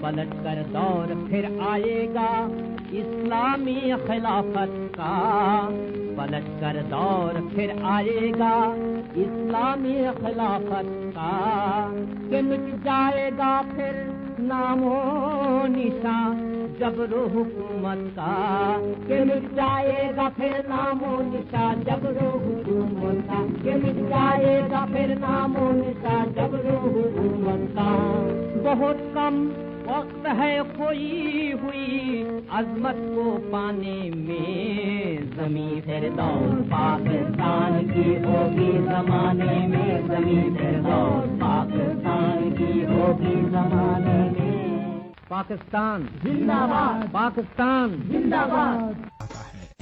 पलट कर दौर फिर आएगा इस्लामी खिलाफत का, पलट कर दौर फिर आएगा इस्लामी खिलाफत का, कि मिट जाएगा फिर नामो निशान जबरो हुकूमत का, कि मिट जाएगा फिर नामो निशान जबरो हुकूमत का, कि मिट जाएगा फिर नामो निशान जबरो हुकूमत का। बहुत कम वक्त है खोई हुई अजमत को पाने में, ज़मीं फिरदौस पाकिस्तान की होगी ज़माने में, ज़मीं फिरदौस पाकिस्तान की होगी ज़माने में। पाकिस्तान जिंदाबाद, पाकिस्तान जिंदाबाद,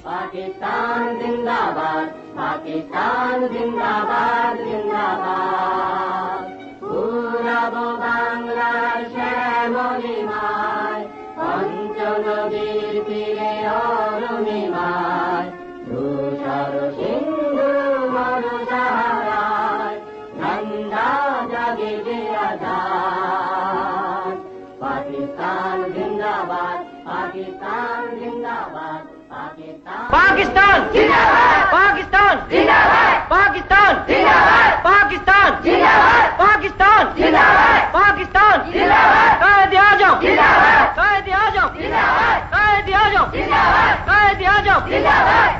पाकिस्तान जिंदाबाद, पाकिस्तान जिंदाबाद जिंदाबाद। पूरब বাংলার শ্যামলিমায় পঞ্চনদীর তীরে অরুণিমায়, ধূসর সিন্ধু মরু সাহারায় ঝান্ডা জাগে যে আজাদ। পাকিস্তান জিন্দাবাদ, পাকিস্তান জিন্দাবাদ, পাকিস্তান पाकिस्तान जिंदाबाद, पाकिस्तान जिंदाबाद, पाकिस्तान जिंदाबाद, पाकिस्तान जिंदाबाद, पाकिस्तान जिंदाबाद, पाकिस्तान जिंदाबाद, कायदे आज़म जिंदाबाद, कायदे आज़म जिंदाबाद, कायदे आज़म जिंदाबाद, कायदे आज़म जिंदाबाद।